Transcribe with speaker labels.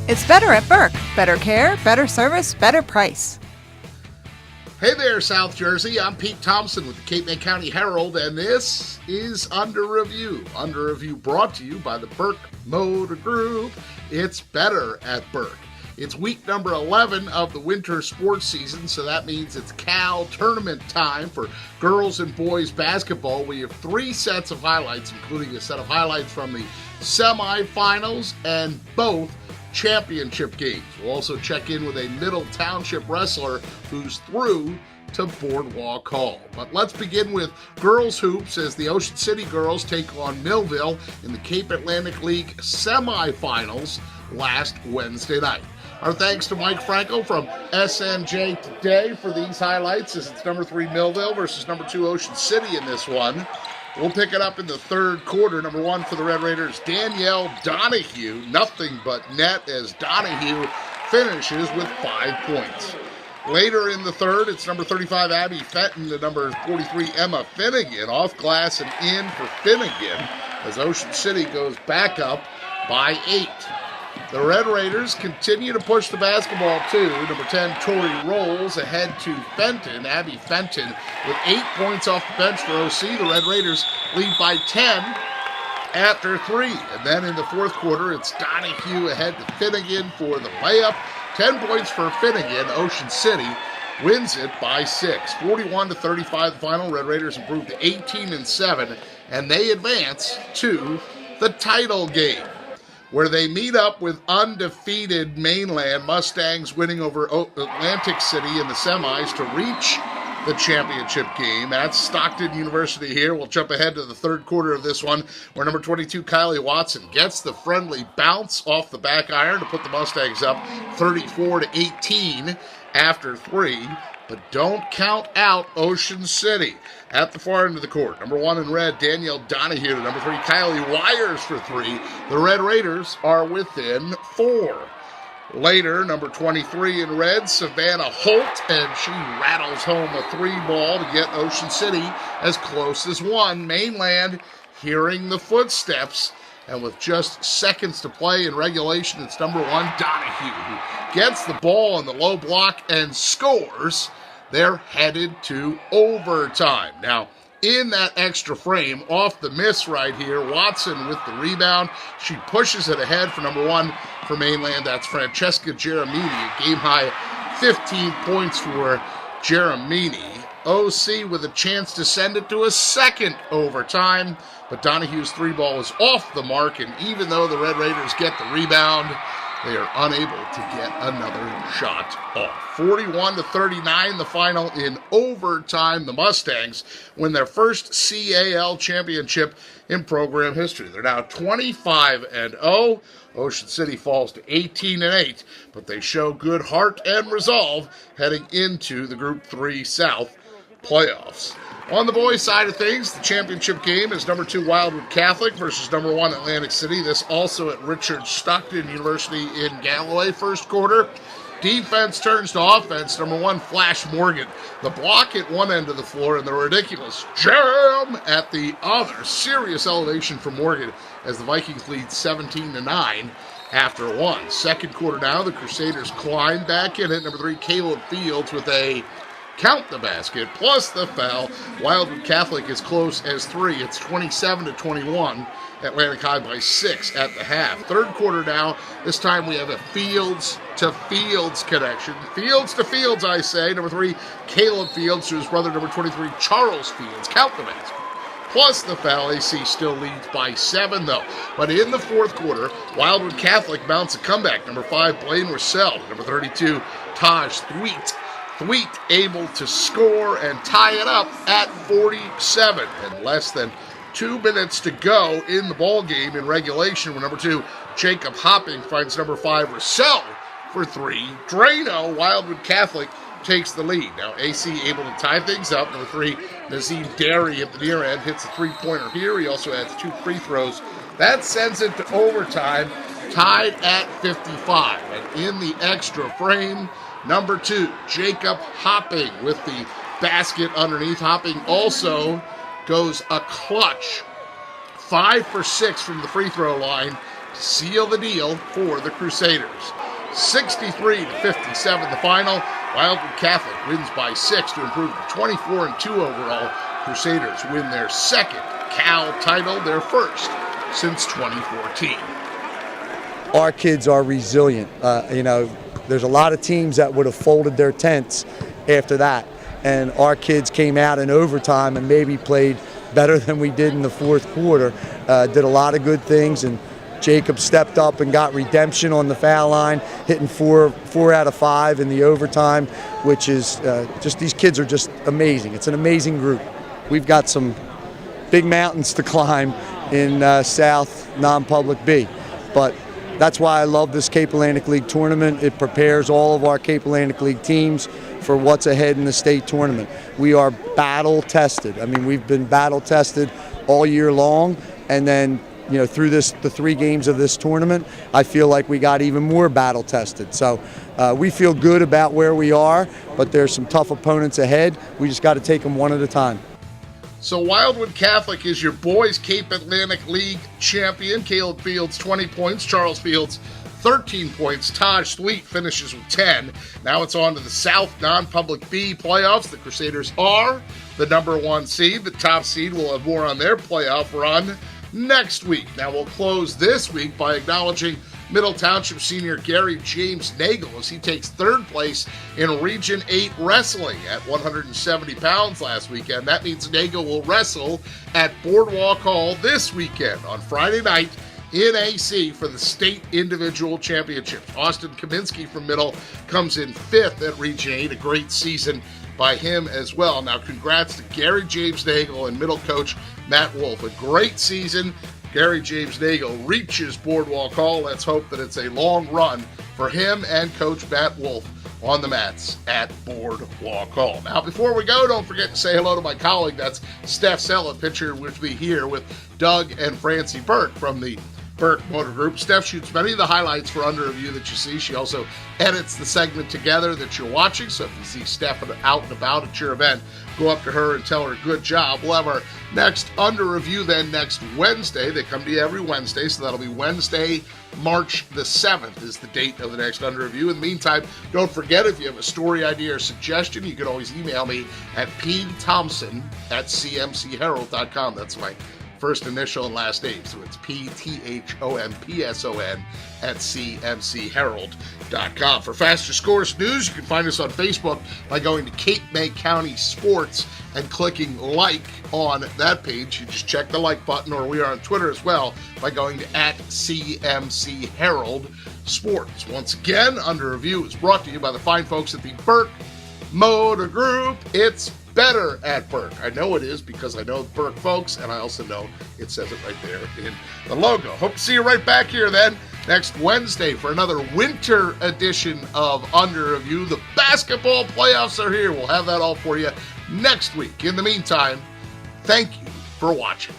Speaker 1: It's better at Burke. Better care, better service, better price.
Speaker 2: Hey there, South Jersey. I'm Pete Thompson with the Cape May County Herald, and this is Under Review. Under Review brought to you by the Burke Motor Group. It's better at Burke. It's week number 11 of the winter sports season, so that means it's Cal tournament time for girls and boys basketball. We have 3 sets of highlights, including a set of highlights from the semifinals and both championship games. We'll also check in with a Middle Township wrestler who's through to Boardwalk Hall. But let's begin with girls hoops as the Ocean City girls take on Millville in the Cape Atlantic League semifinals last Wednesday night. Our thanks to Mike Franco from SNJ Today for these highlights as it's number 3 Millville versus number 2 Ocean City in this one. We'll pick it up in the third quarter. Number 1 for the Red Raiders, Danielle Donahue. Nothing but net as Donahue finishes with 5 points. Later in the third, it's number 35 Abby Fenton to number 43 Emma Finnegan. Off glass and in for Finnegan as Ocean City goes back up by 8. The Red Raiders continue to push the basketball too. Number 10, Tori Rolls ahead to Fenton. Abby Fenton with 8 points off the bench for OC. The Red Raiders lead by 10 after 3. And then in the fourth quarter, it's Donahue ahead to Finnegan for the layup. 10 points for Finnegan. Ocean City wins it by 6. 41-35 the final. Red Raiders improved to 18-7, and they advance to the title game, where they meet up with undefeated Mainland Mustangs, winning over Atlantic City in the semis to reach the championship game. That's Stockton University here. We'll jump ahead to the third quarter of this one, where number 22 Kylie Watson gets the friendly bounce off the back iron to put the Mustangs up 34-18 after 3. But don't count out Ocean City. At the far end of the court, number 1 in red, Danielle Donahue to number 3, Kylie Wires for 3. The Red Raiders are within 4. Later, number 23 in red, Savannah Holt, and she rattles home a 3 ball to get Ocean City as close as 1. Mainland hearing the footsteps, and with just seconds to play in regulation, it's number 1, Donahue, who gets the ball in the low block and scores. They're headed to overtime. Now, in that extra frame, off the miss right here, Watson with the rebound. She pushes it ahead for number 1 for Mainland. That's Francesca Geramini. A game-high 15 points for Geramini. OC with a chance to send it to a second overtime, but Donahue's 3 ball is off the mark, and even though the Red Raiders get the rebound, they are unable to get another shot off. 41-39 the final in overtime. The Mustangs win their first CAL championship in program history. They're now 25-0. Ocean City falls to 18-8, but they show good heart and resolve heading into the Group 3 South playoffs. On the boys' side of things, the championship game is number 2 Wildwood Catholic versus number 1 Atlantic City. This also at Richard Stockton University in Galloway. First quarter, defense turns to offense. Number 1 Flash Morgan. The block at one end of the floor and the ridiculous jam at the other. Serious elevation for Morgan as the Vikings lead 17-9 after 1. Second quarter now, the Crusaders climb back in it. Number 3 Caleb Fields with a count the basket, plus the foul. Wildwood Catholic is close as 3. It's 27-21. Atlantic High by 6 at the half. Third quarter now. This time we have a Fields to Fields connection. Fields to Fields, I say. Number 3, Caleb Fields, to his brother, number 23, Charles Fields. Count the basket. Plus the foul. AC still leads by 7, though. But in the fourth quarter, Wildwood Catholic mounts a comeback. Number 5, Blaine Russell. Number 32, Taj Thweet. Thweet able to score and tie it up at 47. And less than 2 minutes to go in the ball game in regulation, where number 2, Jacob Hopping, finds number 5, Russell for 3. Drano, Wildwood Catholic, takes the lead. Now AC able to tie things up. Number 3, Nazim Derry at the near end hits a 3-pointer here. He also adds 2 free throws. That sends it to overtime, tied at 55. And in the extra frame, number 2, Jacob Hopping with the basket underneath. Hopping also goes a clutch 5 for 6 from the free throw line to seal the deal for the Crusaders. 63-57 the final. Wildwood Catholic wins by 6 to improve to 24-2 overall. Crusaders win their second Cal title, their first since 2014.
Speaker 3: Our kids are resilient. There's a lot of teams that would have folded their tents after that. And our kids came out in overtime and maybe played better than we did in the fourth quarter. Did a lot of good things, and Jacob stepped up and got redemption on the foul line, hitting four out of 5 in the overtime, which is these kids are just amazing. It's an amazing group. We've got some big mountains to climb in South non-public B, but that's why I love this Cape Atlantic League tournament. It prepares all of our Cape Atlantic League teams for what's ahead in the state tournament. We are battle tested. I mean, we've been battle tested all year long, and then through the 3 games of this tournament, I feel like we got even more battle tested. So we feel good about where we are, but there's some tough opponents ahead. We just got to take them one at a time.
Speaker 2: So Wildwood Catholic is your boys Cape Atlantic League champion. Caleb Fields, 20 points. Charles Fields, 13 points. Taj Sweet finishes with 10. Now it's on to the South non-public B playoffs. The Crusaders are the number 1 seed. The top seed will have more on their playoff run next week. Now we'll close this week by acknowledging Middle Township senior Gary James Nagel as he takes 3rd place in Region 8 wrestling at 170 pounds last weekend. That means Nagel will wrestle at Boardwalk Hall this weekend on Friday night in AC for the state individual championships. Austin Kaminsky from Middle comes in 5th at Region 8, a great season by him as well. Now congrats to Gary James Nagel and Middle coach Matt Wolf. A great season. Gary James Nagel reaches Boardwalk Hall. Let's hope that it's a long run for him and Coach Matt Wolf on the mats at Boardwalk Hall. Now, before we go, don't forget to say hello to my colleague. That's Steph Sella, pitcher with me here with Doug and Francie Burke from the Burke Motor Group. Steph shoots many of the highlights for Under Review that you see. She also edits the segment together that you're watching. So if you see Steph out and about at your event, go up to her and tell her good job. We'll have our next Under Review then next Wednesday. They come to you every Wednesday, so that'll be Wednesday, March the 7th is the date of the next Under Review. In the meantime, don't forget, if you have a story idea or suggestion, you can always email me at pthompson@cmcherald.com. That's my first initial and last name, so it's pthompson@cmcherald.com. For Faster Scores News, you can find us on Facebook by going to Cape May County Sports and clicking like on that page. You just check the like button, or we are on Twitter as well by going to @CMC Herald Sports. Once again, Under Review is brought to you by the fine folks at the Burke Motor Group. It's better at Burke. I know it is because I know Burke folks, and I also know it says it right there in the logo. Hope to see you right back here then next Wednesday for another winter edition of Under Review. The basketball playoffs are here. We'll have that all for you next week. In the meantime, thank you for watching.